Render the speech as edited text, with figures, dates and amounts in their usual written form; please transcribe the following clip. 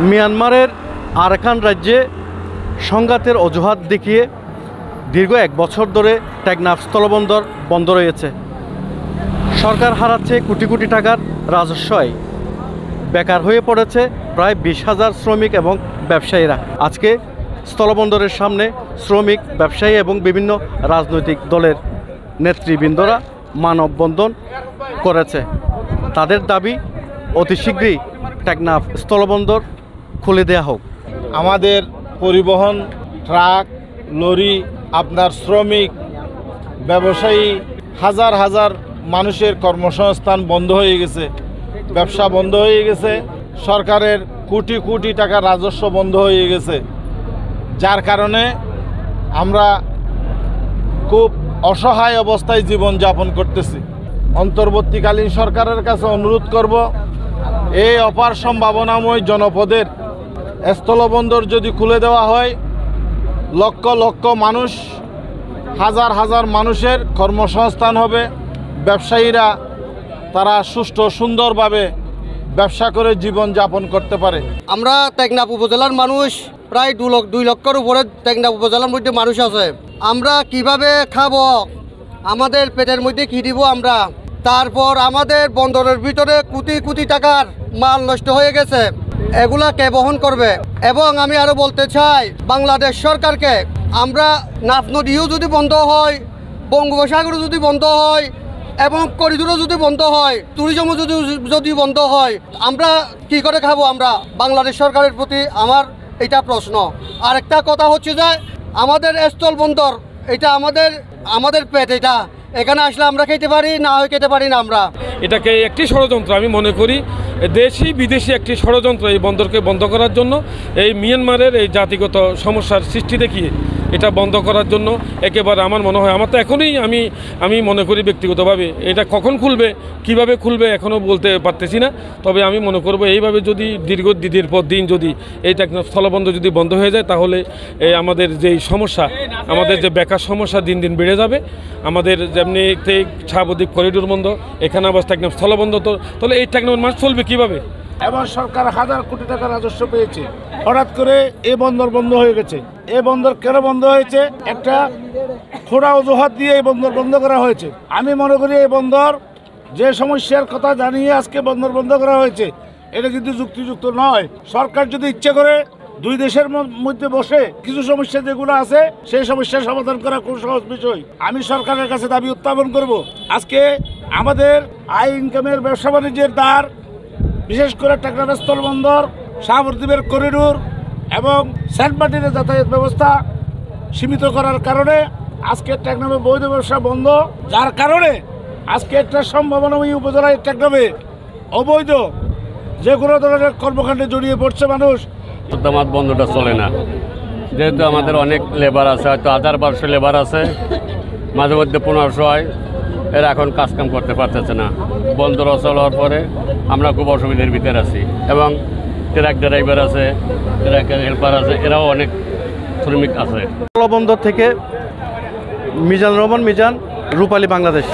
মিয়ানমারের আরাকান রাজ্যে সংঘাতের অজুহাত দেখিয়ে দীর্ঘ 1 বছর ধরে টেকনাফ স্থলবন্দর বন্ধ রয়েছে। সরকার হারাচ্ছে কোটি কোটি টাকার রাজস্ব আয়। বেকার হয়ে পড়েছে প্রায় 20,000 শ্রমিক এবং ব্যবসায়ীরা। আজকে স্থলবন্দরের সামনে শ্রমিক, ব্যবসায়ী এবং বিভিন্ন রাজনৈতিক দলের নেতৃবৃন্দরা মানববন্ধন করেছে। তাদের দাবি অতি শীঘ্রই টেকনাফ স্থলবন্দর খুলে দেওয়া হোক। আমাদের পরিবহন, ট্রাক, লরি, আপনার শ্রমিক, ব্যবসায়ী, হাজার হাজার মানুষের কর্মসংস্থান বন্ধ হয়ে গেছে, ব্যবসা বন্ধ হয়ে গেছে, সরকারের কোটি কোটি টাকা রাজস্ব বন্ধ হয়ে গেছে। যার কারণে আমরা খুব অসহায় অবস্থায় জীবনযাপন করতেছি। অন্তর্বর্তীকালীন সরকারের কাছে অনুরোধ করব, এই অপার সম্ভাবনাময় জনপদের স্থলবন্দর যদি খুলে দেওয়া হয়, লক্ষ লক্ষ মানুষ, হাজার হাজার মানুষের কর্মসংস্থান হবে। ব্যবসায়ীরা তারা সুষ্ঠু সুন্দরভাবে ব্যবসা করে জীবনযাপন করতে পারে। আমরা টেকনাফ উপজেলার মানুষ, প্রায় 2 লক্ষের উপরে টেকনাফ উপজেলার মধ্যে মানুষ আছে। আমরা কিভাবে খাবো? আমাদের পেটের মধ্যে কি দিব আমরা? তারপর আমাদের বন্দরের ভিতরে কোটি কোটি টাকার মাল নষ্ট হয়ে গেছে, এগুলা কে বহন করবে? এবং আমি আরো বলতে চাই বাংলাদেশ সরকারকে, আমরা নাফ নদীও যদি বন্ধ হয়, বঙ্গোপসাগরও যদি বন্ধ হয় এবং করিডোরও যদি বন্ধ হয়, ট্যুরিজমও যদি বন্ধ হয়, আমরা কি করে খাবো? আমরা বাংলাদেশ সরকারের প্রতি আমার এটা প্রশ্ন। আরেকটা কথা হচ্ছে যে আমাদের স্থল বন্দর, এটা আমাদের পেট, এটা এখানে আসলে আমরা খেতে পারি না, খেতে পারি না। আমরা এটাকে একটি ষড়যন্ত্র আমি মনে করি, দেশি বিদেশি একটি ষড়যন্ত্র এই বন্দরকে বন্ধ করার জন্য, এই মিয়ানমারের এই জাতিগত সমস্যার সৃষ্টি দেখিয়ে এটা বন্ধ করার জন্য একেবারে আমার মনে হয়, আমার তো এখনই আমি মনে করি ব্যক্তিগতভাবে, এটা কখন খুলবে, কিভাবে খুলবে এখনও বলতে পারতেছি না। তবে আমি মনে করব এইভাবে যদি দিনের পর দিন যদি এই স্থলবন্দর যদি বন্ধ হয়ে যায়, তাহলে আমাদের যেই সমস্যা, আমাদের যে বেকার সমস্যা দিন দিন বেড়ে যাবে। আমাদের যেমনি শাহবদ্বীপ করিডোর বন্ধ, এখানে আবার টেকনাফ স্থলবন্দর, তাহলে এই টেকনাফ মাস চলবে কীভাবে? এবার সরকার হাজার কোটি টাকা রাজস্ব পেয়েছে, হঠাৎ করে এই বন্দর বন্ধ হয়ে গেছে। এই বন্দর কেন বন্ধ হয়েছে? একটা খোড়া অজুহাত দিয়ে এই বন্দর বন্ধ করা হয়েছে। আমি মনে করি এই বন্দর যে সমস্যার কথা জানিয়ে আজকে বন্দর বন্ধ করা হয়েছে, এটা কিন্তু যুক্তিযুক্ত নয়। সরকার যদি ইচ্ছে করে 2 দেশের মধ্যে বসে কিছু সমস্যা যেগুলো আছে সেই সমস্যার সমাধান করা খুব সহজ বিষয়। আমি সরকারের কাছে দাবি উত্থাপন করব, আজকে আমাদের আয় ইনকামের, ব্যবসা বাণিজ্যের দ্বার, বিশেষ করে টেকনাফ স্থলবন্দর, শাহবদ্বীপের করিডোর এবং সেন্ট মার্টিনের যাতায়াত ব্যবস্থা সীমিত করার কারণে আজকে টেকনাফে বৈধ ব্যবসা বন্ধ। যার কারণে আজকে একটা সম্ভাবনাময়ী উপজেলায় টেকনাফে অবৈধ যে কোনো ধরনের কর্মকাণ্ডে জড়িয়ে পড়ছে মানুষ। আমার বন্ধটা চলে না, যেহেতু আমাদের অনেক লেবার আছে, হয়তো 1000-1200 লেবার আছে, মাঝে মধ্যে 1500 হয়, এরা এখন কাজকাম করতে পারতেছে না। বন্দর অচল হওয়ার পরে আমরা খুব অসুবিধার ভিতরে আছি। এবং ট্রাক ড্রাইভার আছে, ট্রাকের হেল্পার আছে, এরাও অনেক শ্রমিক আছে। স্থলবন্দর থেকে মিজানুর রহমান মিজান, রূপালী, বাংলাদেশ।